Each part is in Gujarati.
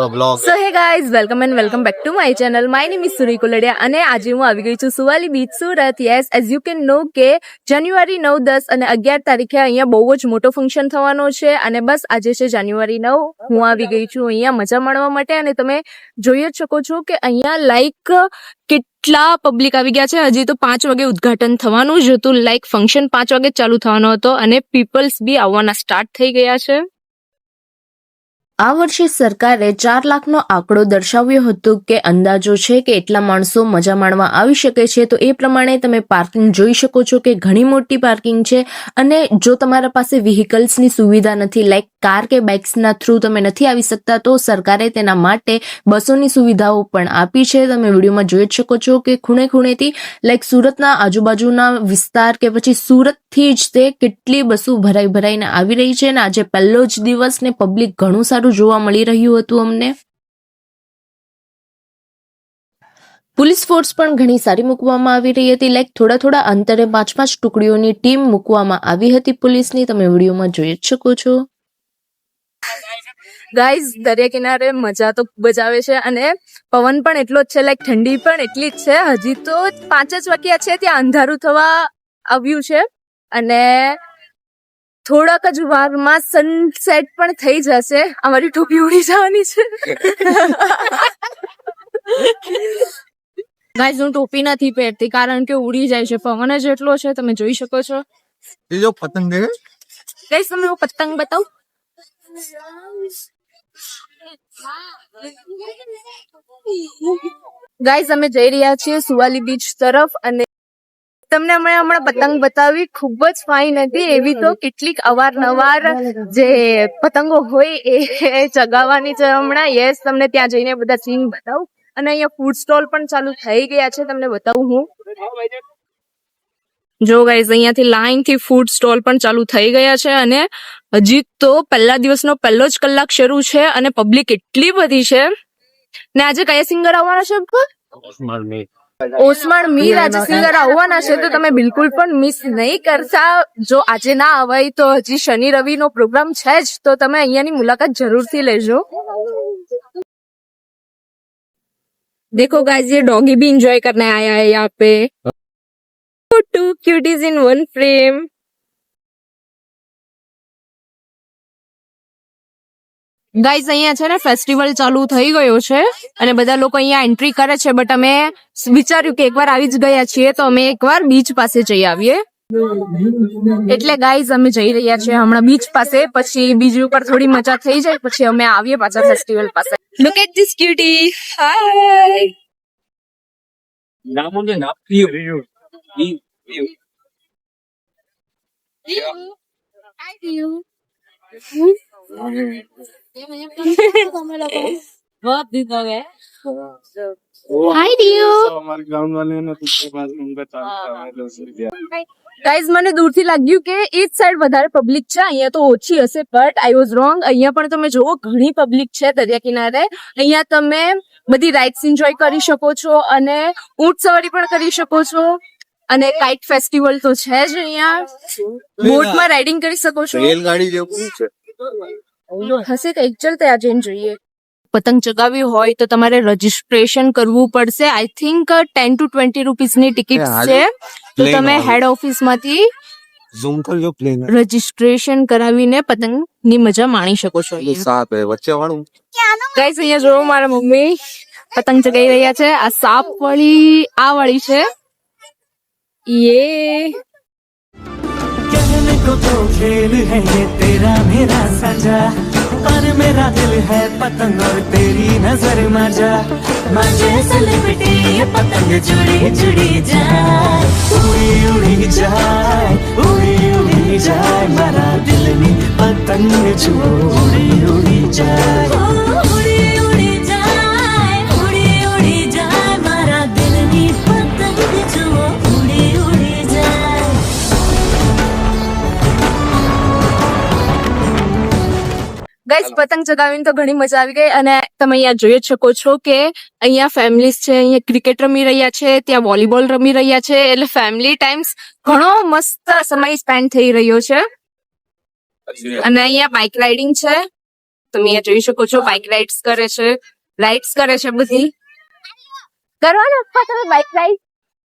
So hey guys, welcome and welcome back to my channel. My name is Suri Kuldiya અને આજે હું આવી ગઈ છું Suvali beach Surat. Yes, as you can know કે જાન્યુઆરી 9, 10 અને 11 તારીખે અહીંયા બહુ જ મોટો ફંક્શન થવાનો છે. અને બસ આજે છે જાન્યુઆરી 9. હું આવી ગઈ છું અહીંયા મજા માણવા માટે અને તમે જોઈ જ શકો છો કે અહીંયા લાઈક કેટલા પબ્લિક આવી ગયા છે. હજી તો 5 વાગે ઉદ્ઘાટન થવાનું જ હતું. લાઈક ફંક્શન 5 વાગે ચાલુ થવાનો હતો અને પીપલ્સ બી આવવાના સ્ટાર્ટ થઈ ગયા છે. આ વર્ષે સરકારે 4 લાખનો આંકડો દર્શાવ્યો હતો કે અંદાજો છે કે એટલા માણસો મજા માણવા આવી શકે છે. તો એ પ્રમાણે તમે પાર્કિંગ જોઈ શકો છો કે ઘણી મોટી પાર્કિંગ છે. અને જો તમારા પાસે વ્હીકલ્સની સુવિધા નથી, લાઈક કાર કે બાઇક્સના થ્રુ તમે નથી આવી શકતા, તો સરકારે તેના માટે બસોની સુવિધાઓ પણ આપી છે. તમે વિડીયોમાં જોઈ જ શકો છો કે ખૂણે ખૂણેથી લાઈક સુરતના આજુબાજુના વિસ્તાર કે પછી સુરતથી જ તે કેટલી બસો ભરાઈને આવી રહી છે. અને આજે પહેલો જ દિવસ ને પબ્લિક ઘણું સારું જોવા મળી રહ્યું હતું અમને. પોલીસ ફોર્સ પણ ઘણી સારી મૂકવામાં આવી રહી હતી. લાઈક થોડા અંતરે 5 ટુકડીઓની ટીમ મૂકવામાં આવી હતી પોલીસની. તમે વિડીયોમાં જોઈ જ શકો છો. ગાઈઝ, દરિયા કિનારે મજા તો ખૂબ જ આવે છે અને પવન પણ એટલો જ છે, લાઈક ઠંડી પણ એટલી જ છે. હજી તો 5 જ વાગ્યા છે, ત્યાં અંધારું થવા આવ્યું છે અને થોડાક જ વારમાં સનસેટ પણ થઈ જશે. અમારી ટોપી ઉડી જવાની છે. ગાઈઝ, હું ટોપી નથી પહેરતી કારણ કે ઉડી જાય છે, પવન જ એટલો છે. તમે જોઈ શકો છો. ये जो पतंग है, ગાઈઝ, તમને હું પતંગ બતાવું. ગાઈઝ, અમે જઈ રહ્યા છીએ સુવાલી બીચ તરફ અને તમને હમણાં પતંગ બતાવી, ખૂબ જ ફાઇન હતી. એવી તો કેટલીક અવારનવાર જે પતંગો હોય એ ચગાવવાની છે હમણાં. યસ, તમને ત્યાં જઈને બધા સીન બતાવું. અને અહીંયા ફૂડ સ્ટોલ પણ ચાલુ થઈ ગયા છે, તમને બતાવું હું. જો ગાઈઝ, અહીંયાથી લાઈનથી ફૂડ સ્ટોલ પણ ચાલુ થઈ ગયા છે અને હજી તો પહેલા દિવસનો પહેલો જ કલાક શરૂ છે અને પબ્લિક એટલી બધી છે. ને આજે કયા સિંગર આવવાના છે? ઓસમાણ મીર આજે સિંગર આવવાના છે, તો તમે બિલકુલ પણ મિસ નહીં કરતા. જો આજે ના આવાય તો હજી શનિ રવિ નો પ્રોગ્રામ છે જ, તો તમે અહીંયાની મુલાકાત જરૂરથી લેજો. देखो गाइस, ये डॉगी भी इंजॉय करने आया है यहाँ पे. 2 cuties in one frame. Guys, અહીંયા છે ને ફેસ્ટિવલ ચાલુ થઈ ગયો છે અને બધા લોકો અહીંયા એન્ટ્રી કરે છે. બટ અમે વિચાર્યું કે એકવાર આવી જ ગયા છીએ તો અમે એકવાર બીચ પાસે જઈ આવીએ. એટલે ગાઈઝ, અમે જઈ રહ્યા છીએ હમણાં બીચ પાસે. પછી બીચ ઉપર થોડી મજા થઈ જાય પછી અમે આવીએ પાછા ફેસ્ટિવલ પાસે. Look at this cutie. Hi. नाम मुझे ना प्रियो बहुत दिन हो गए. हाय डियो. हमारे ग्राउंड वाले ने तुझके पास उनका चालू ગાઈઝ, મને દૂરથી લાગ્યું કે એ જ સાઈડ વધારે પબ્લિક છે, અહીંયા તો ઓછી હશે. But I was wrong. અહીંયા પણ તમે જુઓ ઘણી પબ્લિક છે દરિયા કિનારે. અહીંયા તમે બધી રાઇડ્સ એન્જોય કરી શકો છો અને ઊંટ સવારી પણ કરી શકો છો. અને કાઇટ ફેસ્ટિવલ તો છે જ અહીંયા. બોટમાં રાઇડિંગ કરી શકો છો. रेलगाड़ी જેવું છે. હશે કંઈક. ચાલ ત્યાં જઈને જોઈએ. પતંગ ચગાવી હોય તો તમારે રજીસ્ટ્રેશન કરવું પડશે. આઈ થિંક 10 to 20 રૂપીસની ટિકિટ છે. તો તમે હેડ ઓફિસમાંથી ઝૂમ કરજો પ્લેન. રજીસ્ટ્રેશન કરાવીને પતંગની મજા માણી શકો છો. ये साप है बच्चे वाળું. ગાઈસ, અહીંયા જો મારા મમ્મી પતંગ ચગાવી રહ્યા છે. આ સાપ વાળી આ વાળી છે. ये कहने को तो खेल है ये तेरा मेरा सजा, पर मेरा दिल है पतंग और तेरी नजर मजा. मजे से लिपटी ये पतंग जुड़ी जुड़ी जाए, उड़ी उड़ी जाए, उड़ी उड़ी जाए. मारा दिल ની પતંગ જુઓ ઉડી ઉડી જાય, ઉડી ઉડી જાય, ઉડી ઉડી જાય. મારા દિલ ની પતંગ જુઓ ઉડી ઉડી જાય. ગાઈસ, પતંગ ચગાવીને તો ઘણી મજા આવી ગઈ અને તમે અહીંયા જોઈ જ શકો છો કે અહીંયા ફેમિલીઝ છે. અહીંયા ક્રિકેટ રમી રહ્યા છે, ત્યાં વોલીબોલ રમી રહ્યા છે. એટલે ફેમિલી ટાઈમ્સ ઘણો મસ્ત સમય સ્પેન્ડ થઈ રહ્યો છે. અને અહીંયા બાઇક રાઇડિંગ છે. તમે અહીંયા જોઈ શકો છો બાઇક રાઇડ્સ કરે છે બધી કરવાનો પપ્પા તમે બાઇક રાઇડ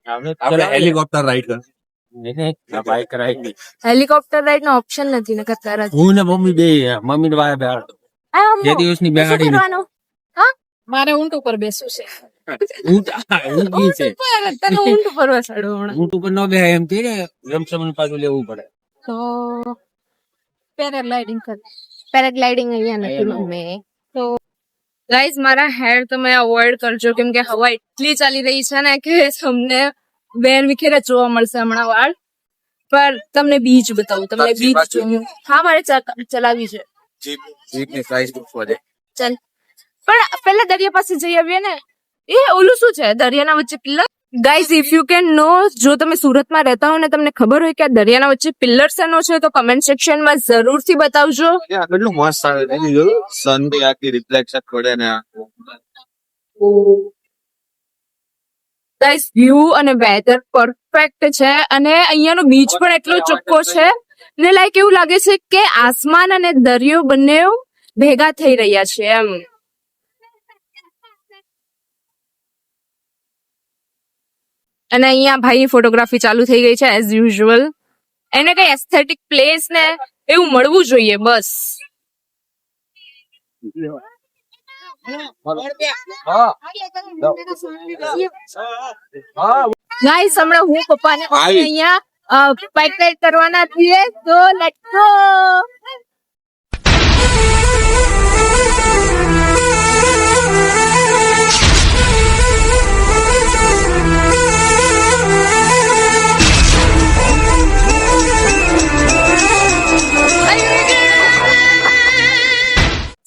આપણે હેલિકોપ્ટર રાઈડ કર બાઈક રાઈડ હેલિકોપ્ટર રાઇડ નો ઓપ્શન નથી ને કરતા હું ને મમ્મી બે મમ્મી ને વાય બેહાડતો બે દિવસની બેહાડી મારે ઊંટ ઉપર બેસવું છે ઊંટ છે તને ઊંટ ઉપર બેસાડો હમણાં ઊંટ ઉપર ન બે એમ થી ને રમસમન પાછું લેવું પડે તો પેરાગ્લાઇડિંગ અહીંયા નથી મમ્મી તો ગાઈઝ મારા હેર તમે અવોઇડ કરજો કેમ કે હવા એટલી ચાલી રહી છે ને કે તમને વેર વિખેરે જોવા મળશે હમણાં વાળ પર તમને બીચ બતાવું તમને બીચ જોયું હા મારે ચલાવી છે જીપ ની પ્રાઇસ પૂછવા દે ચાલ પણ પેલા દરિયા પાસે જઈ આવીએ ને એ ઓલું શું છે દરિયાના વચ્ચે pillar guys if you can know જો તમે સુરતમાં રહેતા હો ને તમને ખબર હોય કે આ દરિયાના વચ્ચે પિલ્લર શેનો છે તો કમેન્ટ સેક્શનમાં જરૂરથી બતાવજો કેટલું મસ્ત આવે છે જોયું સન ની આખી રિફ્લેક્શન પડે ને ગાઈઝ વ્યૂ અને વેધર પરફેક્ટ છે અને અહીંયાનો બીચ પણ એટલો ચોખ્ખો છે ને લાઈક એવું લાગે છે કે આસમાન અને દરિયો બંને ભેગા થઈ રહ્યા છે એમ અને અહીંયા ભાઈ ફોટોગ્રાફી ચાલુ થઈ ગઈ છે એઝ યુઝ્યુઅલ એને કઈ એસ્થેટિક પ્લેસ ને એવું મળવું જોઈએ બસ ગાઈસ હમણાં હું પપ્પાને અહીંયા બાઇક રાઇડ કરવાના છીએ તો let's go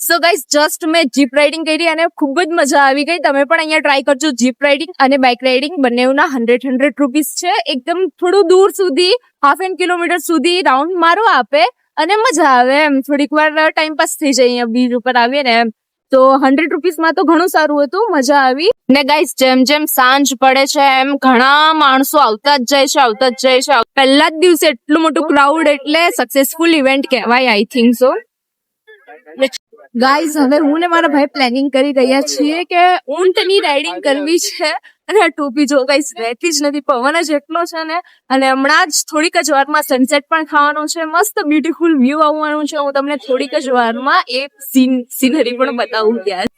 so guys just મેં જીપ રાઇડિંગ કરી અને ખૂબ જ મજા આવી ગઈ તમે પણ અહીંયા ટ્રાય કરજો જીપ રાઇડિંગ અને બાઇક રાઇડિંગ બંનેના 100 રૂપીસ છે એકદમ થોડું દૂર સુધી ½ કિલોમીટર સુધી રાઉન્ડ મારો આપે અને મજા આવે એમ થોડીક વાર ટાઈમ પાસ થઈ જાય અહીંયા બીચ ઉપર આવીએ ને એમ તો 100 રૂપીસમાં તો ઘણું સારું હતું મજા આવી ને ગાઈઝ જેમ જેમ સાંજ પડે છે એમ ઘણા માણસો આવતા જ જાય છે પહેલા જ દિવસે એટલું મોટું ક્રાઉડ એટલે સક્સેસફુલ ઇવેન્ટ કહેવાય આઈ થિંક સો ગાઈઝ હવે હું ને મારા ભાઈ પ્લાનિંગ કરી રહ્યા છીએ કે ઊંટની રાઇડિંગ કરવી છે અને આ ટોપી જો ગાઈઝ રહેતી જ નથી પવન જ એટલો છે ને અને હમણાં જ થોડીક જ વારમાં સનસેટ પણ ખાવાનો છે મસ્ત બ્યુટીફુલ વ્યૂ આવવાનું છે હું તમને થોડીક જ વારમાં એ સીનરી પણ બતાવું ત્યાં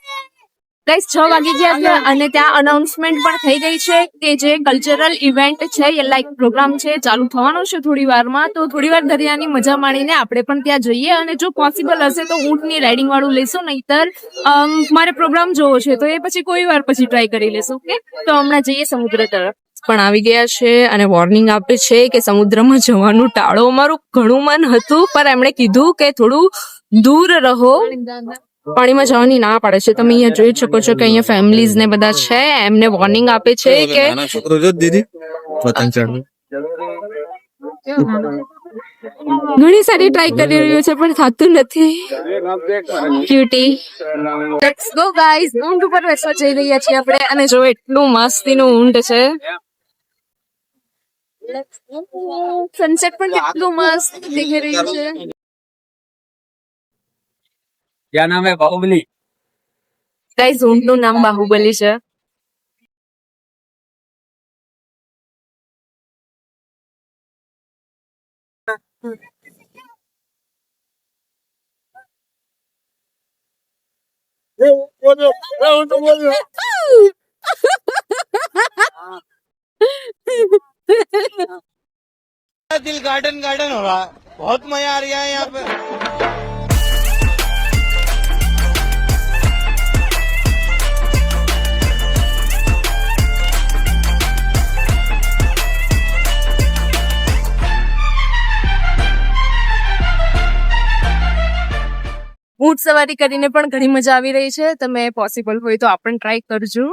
ગાઈઝ 6 વાગી ગયા છે અને ત્યાં અનાઉન્સમેન્ટ પણ થઈ ગઈ છે કે જે કલ્ચરલ ઇવેન્ટ છે એ લાઈક પ્રોગ્રામ છે ચાલુ થવાનો છે થોડી વારમાં તો થોડી વાર દરિયાની મજા માણીને આપણે પણ ત્યાં જઈએ અને જો પોસિબલ હશે તો ઊંટની રાઇડિંગ વાળું લેશું નહીતર મારે પ્રોગ્રામ જોવો છે તો એ પછી કોઈ વાર પછી ટ્રાય કરી લેશું ઓકે તો હમણાં જઈએ સમુદ્ર તરફ પણ આવી ગયા છે અને વોર્નિંગ આપે છે કે સમુદ્રમાં જવાનું ટાળો અમારું ઘણું મન હતું પણ એમણે કીધું કે થોડું દૂર રહો પાણીમાં જવાની ના પાડે છે તમે અહીંયા જોઈ શકો છો કે અહીંયા ફેમિલીઝ ને બધા છે એમને વોર્નિંગ આપે છે કે છોકરો જો દીદી પતંગ ચડવું ઘણી સારી ટ્રાય કરી રહ્યો છે પણ થતું નથી ક્યુટી લેટ્સ ગો ગાઈઝ ઊંટ ઉપર બેસવા જઈ રહ્યા છીએ આપણે અને જો એટલું મસ્તીનું ઊંટ છે સનસેટ પણ કેટલું મસ્ત દેખાઈ રહ્યું છે क्या नाम है बाहुबली ગાઈઝ ઊંટનું નામ બાહુબલી છે दिल गार्डन गार्डन हो रहा है बहुत मजा आ रहा है यहाँ पे ઊંટ સવારી કરીને પણ ઘણી મજા આવી રહી છે તમે પોસિબલ હોય તો આ પણ ટ્રાય કરજો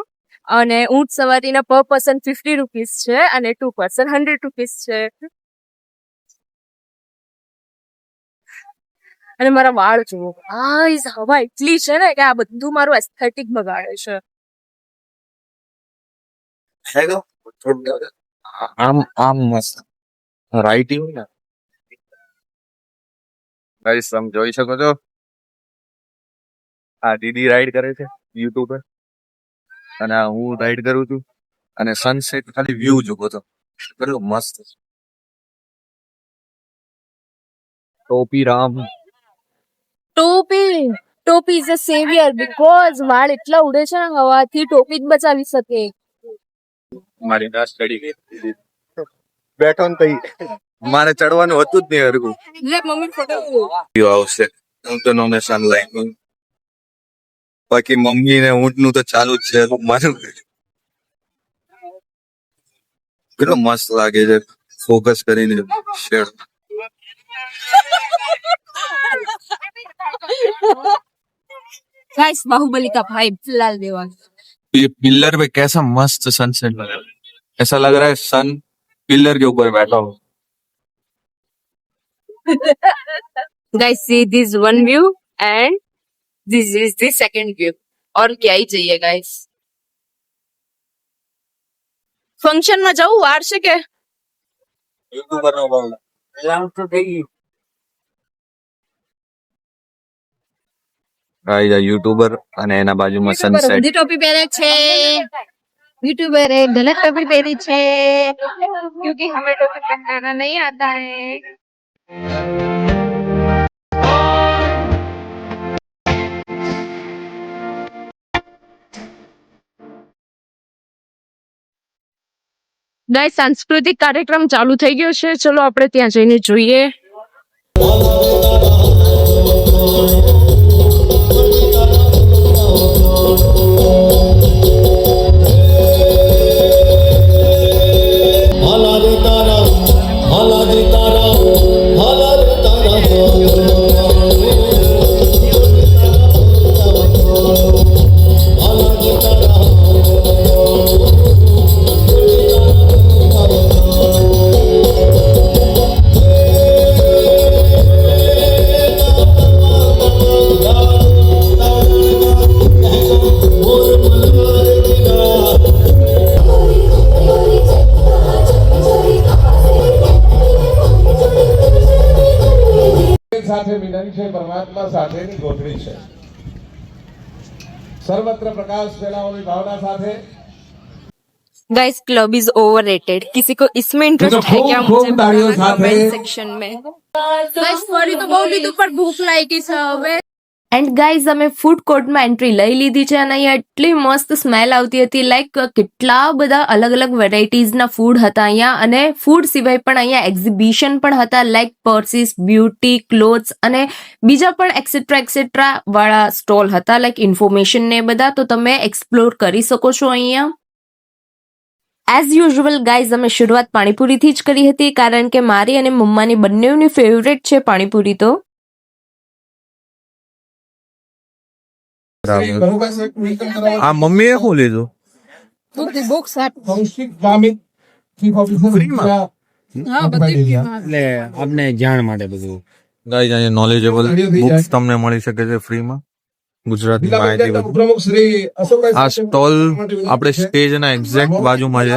અને ઊંટ સવારીના પર પર્સન 50 રૂપીસ છે અને 2 પર્સન 100 રૂપીસ છે અને મારા વાળ જુઓ ગાઈસ હવા એટલી છે ને કે આ બધું મારું એસ્થેટિક બગાડે છે આમ આમ મસ્ત રાઈટ ને ગાઈસ તમે જોઈ શકો છો આ દીદી રાઈડ કરે છે યુટ્યુબર અને આ હું રાઈડ કરું છું અને સનસેટ ખાલી વ્યૂ જોવો તો કેટલું મસ્ત છે. ટોપી રામ ટોપી ઇઝ અ સેવિયર બીકોઝ વાળ એટલા ઉડે છે ને હવાથી ટોપી જ બચાવી શકે. મારી ના સ્ટડી બેઠો ને તઈ મારે ચડવાનું હતું જ નહીં હરગું લે મમ્મી ફોટો આવશે હું તો નોનેશન લાઈન બાકી મમ્મી ને ઊંટ નું તો ચાલુ જ છે મારું કેટલો મસ્ત લાગે છે ફોકસ કરીને શેડ गाइस बाहुबली का भाई फिलहाल देवान ये पिलर पे कैसा मस्त सनसेट लग रहा है ऐसा लग रहा है सन पिलर के ऊपर बैठा हो guys see this one view and this is the second view और क्या ही चाहिए गाइस. फंक्शन में जाऊं वार से के यूट्यूबर નો ભાવ તો થઈ ગયું. ગાઈસ આ યુટ્યુબર અને એના બાજુમાં સનસેટ ઊંધી ટોપી પહેરે છે यूट्यूबर है गलत टोपी पहनी छे क्योंकि हमें टोपी पहनना नहीं आता है. ગાઈસ સાંસ્કૃતિક કાર્યક્રમ ચાલુ થઈ ગયો છે ચલો આપણે ત્યાં જઈને જોઈએ. સાથે મિલન છે પરમાત્મા સાથેની ગોઠવી છે સર્વત્ર પ્રકાશ ફેલાવવાની ભાવના સાથે. Guys club is overrated. किसी को इसमें इंटरेस्ट है क्या मुझे बताना कमेंट सेक्शन में. गाइस फरी तो बहुत લીધું પર ભૂખ લાગી છે હવે. એન્ડ ગાઈઝ અમે ફૂડ કોર્ટમાં એન્ટ્રી લઈ લીધી છે અને અહીંયા એટલી મસ્ત સ્મેલ આવતી હતી લાઈક કેટલા બધા અલગ અલગ વેરાયટીઝના ફૂડ હતા અહીંયા અને ફૂડ સિવાય પણ અહીંયા એક્ઝિબિશન પણ હતા લાઈક પર્સીસ બ્યુટી ક્લોથ્સ અને બીજા પણ એક્સેટ્રા વાળા સ્ટોલ હતા લાઈક ઇન્ફોર્મેશન ને બધા તો તમે એક્સપ્લોર કરી શકો છો અહીંયા. એઝ યુઝ્યુઅલ ગાઈઝ અમે શરૂઆત પાણીપુરીથી જ કરી હતી કારણ કે મારી અને મમ્માની બંનેની ફેવરેટ છે પાણીપુરી. તો આ મમ્મીએ શું લીધું કૌશિક ગામિત ચીફ ઓફિસર ફ્રીમાં? એટલે આપને જાણ માટે બધું ગાઈસ અહીંયા નોલેજેબલ બુક્સ તમને મળી શકે છે ફ્રીમાં ગુજરાતી માહિતી બધું. પ્રમુખ શ્રી અશોકભાઈ આ સ્ટોલ આપણે સ્ટેજના એક્ઝેક્ટ બાજુમાં છે.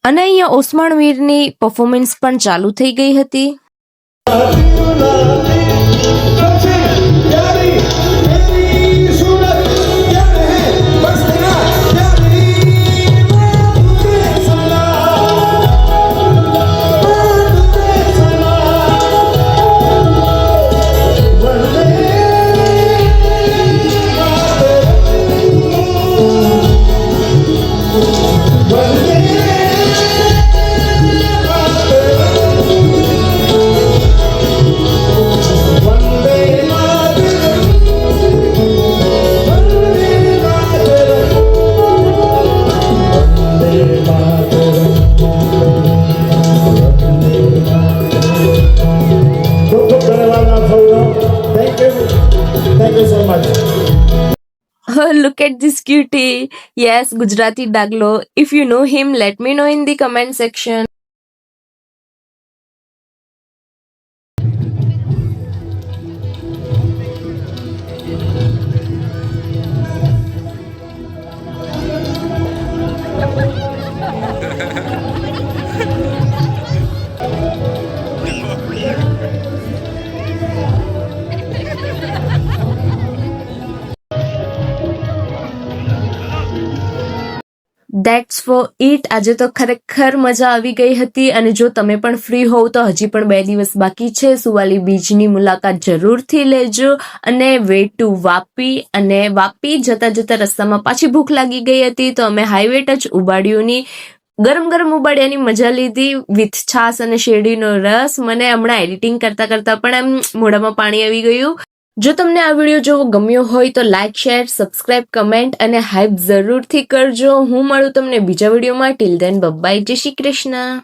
અને અહીંયા ઓસમાણ વીરની પરફોર્મન્સ પણ ચાલુ થઈ ગઈ હતી. Thank you so much. Look at this cutie. Yes, Gujarati Daglo. If you know him, let me know in the comment section. That's for it. આજે તો ખરેખર મજા આવી ગઈ હતી અને જો તમે પણ ફ્રી હોવ તો હજી પણ 2 દિવસ બાકી છે. સુવાલી બીચની મુલાકાત જરૂરથી લેજો અને વે ટુ વાપી. અને વાપી જતા જતા રસ્તામાં પાછી ભૂખ લાગી ગઈ હતી તો અમે હાઈવે ટચ ઉબાડિયુંની ગરમ ગરમ ઉબાડિયાની મજા લીધી વિથ છાસ અને શેરડીનો રસ. મને હમણાં એડિટિંગ કરતા કરતા પણ એમ મોઢામાં પાણી આવી ગયું. જો તમને આ વિડીયો જોવો ગમ્યો હોય તો લાઇક, શેર, સબસ્ક્રાઇબ, કમેન્ટ અને હાઇપ જરૂરથી કરજો. હું મળું તમને બીજા વિડીયોમાં. ટિલ ધેન બાય, જય શ્રી કૃષ્ણ.